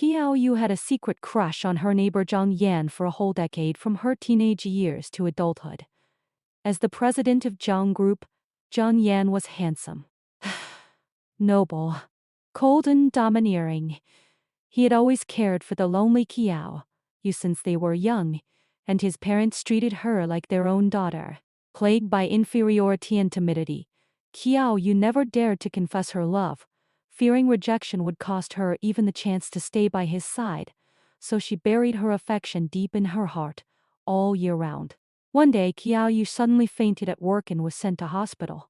Qiao Yu had a secret crush on her neighbor Zhang Yan for a whole decade from her teenage years to adulthood. As the president of Zhang Group, Zhang Yan was handsome, noble, cold and domineering. He had always cared for the lonely Qiao Yu since they were young, and his parents treated her like their own daughter. Plagued by inferiority and timidity, Qiao Yu never dared to confess her love, fearing rejection would cost her even the chance to stay by his side, so she buried her affection deep in her heart, all year round. One day, Qiao Yu suddenly fainted at work and was sent to hospital.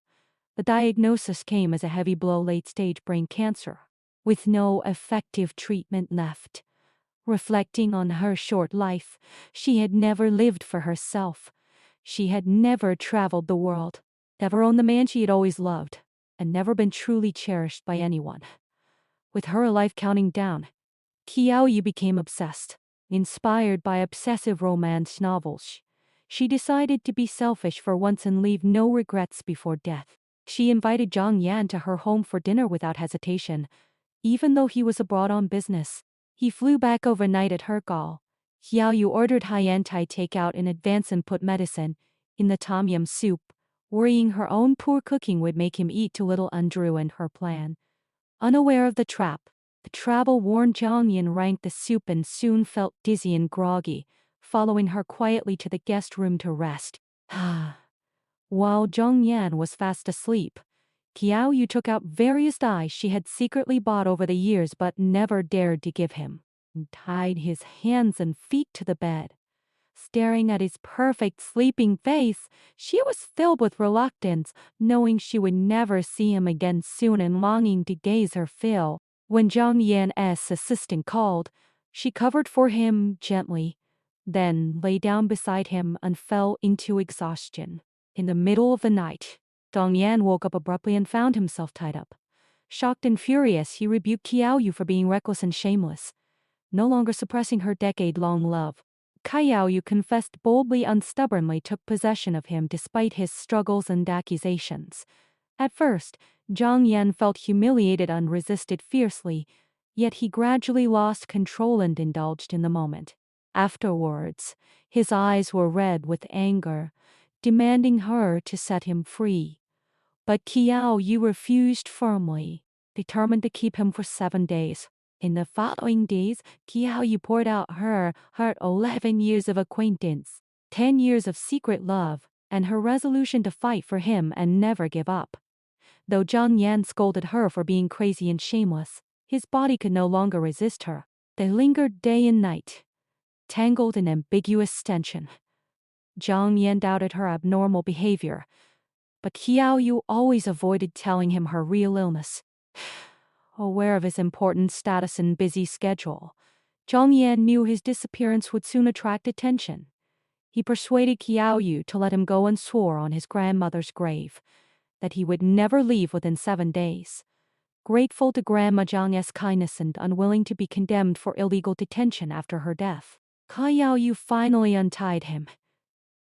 The diagnosis came as a heavy blow: late-stage brain cancer, with no effective treatment left. Reflecting on her short life, she had never lived for herself. She had never traveled the world, never owned the man she had always loved, and never been truly cherished by anyone. With her life counting down, Qiao Yu became obsessed. Inspired by obsessive romance novels, she decided to be selfish for once and leave no regrets before death. She invited Zhang Yan to her home for dinner without hesitation, even though he was abroad on business. He flew back overnight at her call. Qiao Yu ordered high-end Thai takeout in advance and put medicine in the tom yum soup, worrying her own poor cooking would make him eat too little. Unruined her plan. Unaware of the trap, the travel-worn Zhang Yan ranked the soup and soon felt dizzy and groggy, following her quietly to the guest room to rest. While Zhang Yan was fast asleep, Qiao Yu took out various dyes she had secretly bought over the years but never dared to give him, and tied his hands and feet to the bed. Staring at his perfect sleeping face, she was filled with reluctance, knowing she would never see him again soon and longing to gaze her fill. When Zhang Yan's assistant called, she covered for him gently, then lay down beside him and fell into exhaustion. In the middle of the night, Zhang Yan woke up abruptly and found himself tied up. Shocked and furious, he rebuked Qiao Yu for being reckless and shameless, no longer suppressing her decade-long love. Qiao Yu confessed boldly and stubbornly took possession of him despite his struggles and accusations. At first, Zhang Yan felt humiliated and resisted fiercely, yet he gradually lost control and indulged in the moment. Afterwards, his eyes were red with anger, demanding her to set him free. But Qiao Yu refused firmly, determined to keep him for 7 days. In the following days, Qiao Yu poured out her 11 years of acquaintance, 10 years of secret love, and her resolution to fight for him and never give up. Though Zhang Yan scolded her for being crazy and shameless, his body could no longer resist her. They lingered day and night, tangled in ambiguous tension. Zhang Yan doubted her abnormal behavior, but Qiao Yu always avoided telling him her real illness. Aware of his important status and busy schedule, Zhang Yan knew his disappearance would soon attract attention. He persuaded Qiao Yu to let him go and swore on his grandmother's grave that he would never leave within 7 days. Grateful to Grandma Zhang's kindness and unwilling to be condemned for illegal detention after her death, Qiao Yu finally untied him.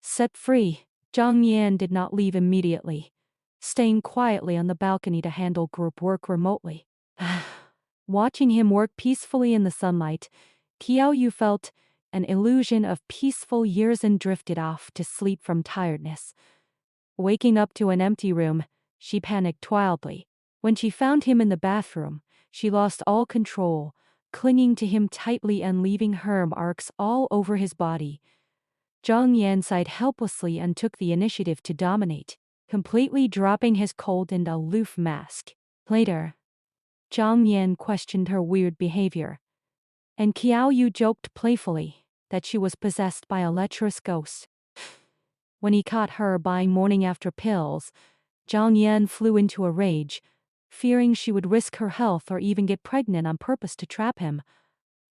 Set free, Zhang Yan did not leave immediately, staying quietly on the balcony to handle group work remotely. Watching him work peacefully in the sunlight, Qiao Yu felt an illusion of peaceful years and drifted off to sleep from tiredness. Waking up to an empty room, she panicked wildly. When she found him in the bathroom, she lost all control, clinging to him tightly and leaving herb marks all over his body. Zhang Yan sighed helplessly and took the initiative to dominate, completely dropping his cold and aloof mask. Later, Zhang Yan questioned her weird behavior, and Qiao Yu joked playfully that she was possessed by a lecherous ghost. When he caught her buying morning-after pills, Zhang Yan flew into a rage, fearing she would risk her health or even get pregnant on purpose to trap him.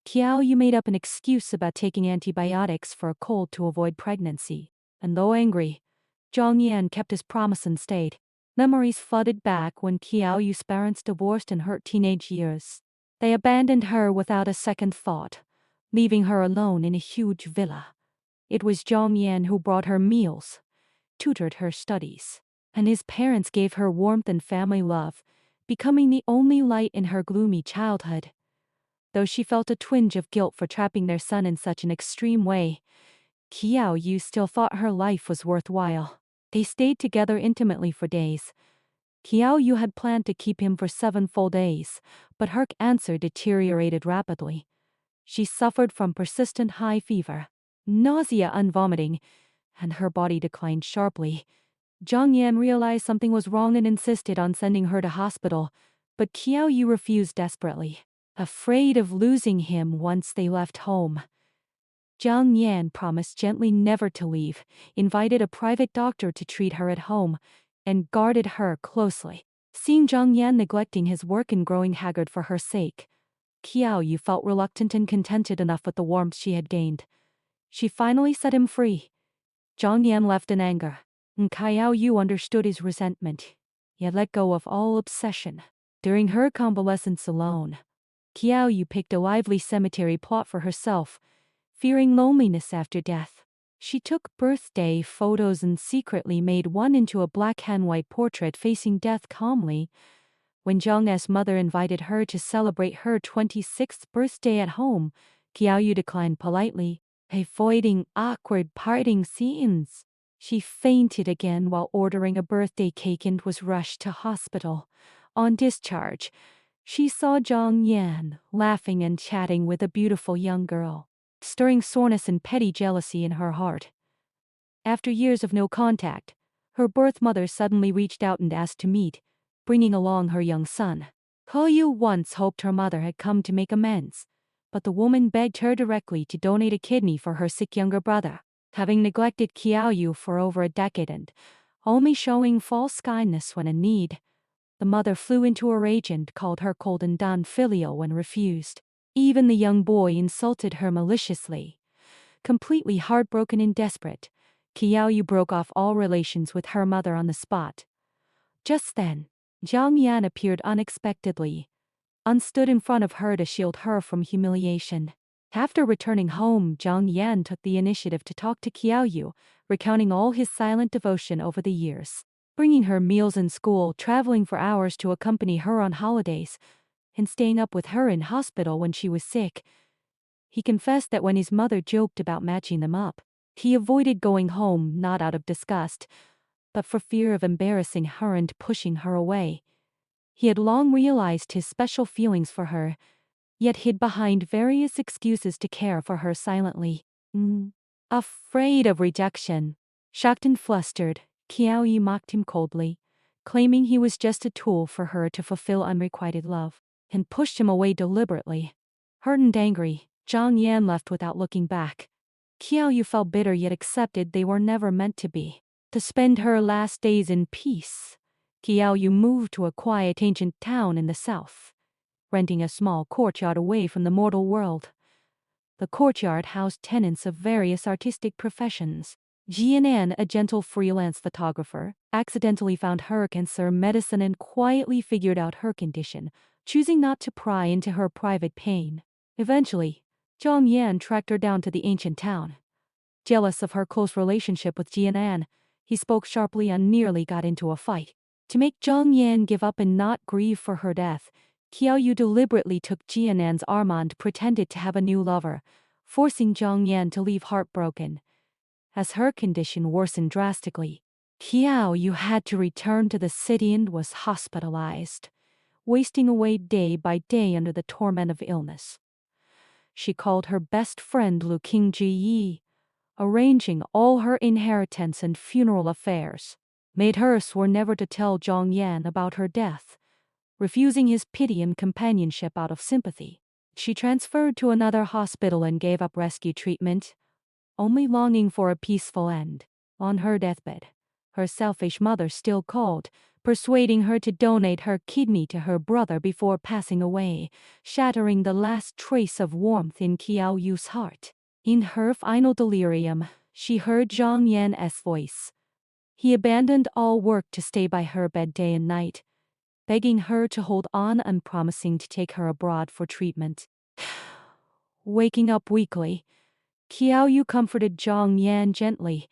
Qiao Yu made up an excuse about taking antibiotics for a cold to avoid pregnancy, and though angry, Zhang Yan kept his promise and stayed. Memories flooded back when Qiao Yu's parents divorced in her teenage years. They abandoned her without a second thought, leaving her alone in a huge villa. It was Zhang Yan who brought her meals, tutored her studies, and his parents gave her warmth and family love, becoming the only light in her gloomy childhood. Though she felt a twinge of guilt for trapping their son in such an extreme way, Qiao Yu still thought her life was worthwhile. They stayed together intimately for days. Qiao Yu had planned to keep him for 7 full days, but her cancer deteriorated rapidly. She suffered from persistent high fever, nausea and vomiting, and her body declined sharply. Zhang Yan realized something was wrong and insisted on sending her to hospital, but Qiao Yu refused desperately, afraid of losing him once they left home. Zhang Yan promised gently never to leave, invited a private doctor to treat her at home, and guarded her closely. Seeing Zhang Yan neglecting his work and growing haggard for her sake, Qiao Yu felt reluctant and contented enough with the warmth she had gained. She finally set him free. Zhang Yan left in anger, and Qiao Yu understood his resentment. He had let go of all obsession. During her convalescence alone, Qiao Yu picked a lively cemetery plot for herself, fearing loneliness after death. She took birthday photos and secretly made one into a black and white portrait facing death calmly. When Zhang's mother invited her to celebrate her 26th birthday at home, Qiao Yu declined politely, avoiding awkward parting scenes. She fainted again while ordering a birthday cake and was rushed to hospital. On discharge, she saw Zhang Yan laughing and chatting with a beautiful young girl, stirring soreness and petty jealousy in her heart. After years of no contact, her birth mother suddenly reached out and asked to meet, bringing along her young son. He Yu once hoped her mother had come to make amends, but the woman begged her directly to donate a kidney for her sick younger brother. Having neglected Qiao Yu for over a decade and only showing false kindness when in need, the mother flew into a rage and called her cold and non-filial when refused. Even the young boy insulted her maliciously. Completely heartbroken and desperate, Qiao Yu broke off all relations with her mother on the spot. Just then, Zhang Yan appeared unexpectedly and stood in front of her to shield her from humiliation. After returning home, Zhang Yan took the initiative to talk to Qiao Yu, recounting all his silent devotion over the years, bringing her meals in school, traveling for hours to accompany her on holidays, and staying up with her in hospital when she was sick. He confessed that when his mother joked about matching them up, he avoided going home not out of disgust, but for fear of embarrassing her and pushing her away. He had long realized his special feelings for her, yet hid behind various excuses to care for her silently. Afraid of rejection, shocked and flustered, Qiao Yu mocked him coldly, claiming he was just a tool for her to fulfill unrequited love, and pushed him away deliberately. Hurt and angry, Zhang Yan left without looking back. Qiao Yu felt bitter yet accepted they were never meant to be. To spend her last days in peace, Qiao Yu moved to a quiet ancient town in the south, renting a small courtyard away from the mortal world. The courtyard housed tenants of various artistic professions. Jianan, a gentle freelance photographer, accidentally found her cancer medicine and quietly figured out her condition, choosing not to pry into her private pain. Eventually, Zhang Yan tracked her down to the ancient town. Jealous of her close relationship with Jianan, he spoke sharply and nearly got into a fight. To make Zhang Yan give up and not grieve for her death, Qiao Yu deliberately took Jianan's arm and pretended to have a new lover, forcing Zhang Yan to leave heartbroken. As her condition worsened drastically, Qiao Yu had to return to the city and was hospitalized, wasting away day by day under the torment of illness. She called her best friend Lu Qingji, arranging all her inheritance and funeral affairs, made her swear never to tell Zhang Yan about her death, refusing his pity and companionship out of sympathy. She transferred to another hospital and gave up rescue treatment, only longing for a peaceful end. On her deathbed, her selfish mother still called, persuading her to donate her kidney to her brother before passing away, shattering the last trace of warmth in Qiao Yu's heart. In her final delirium, she heard Zhang Yan's voice. He abandoned all work to stay by her bed day and night, begging her to hold on and promising to take her abroad for treatment. Waking up weakly, Qiao Yu comforted Zhang Yan gently,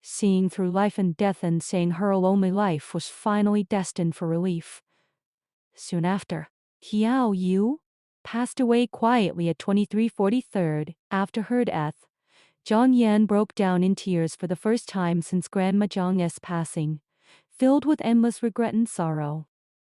seeing through life and death and saying her lonely life was finally destined for relief. Soon after, Qiao Yu passed away quietly at 2343. After her death, Zhang Yan broke down in tears for the first time since Grandma Zhang's passing, filled with endless regret and sorrow.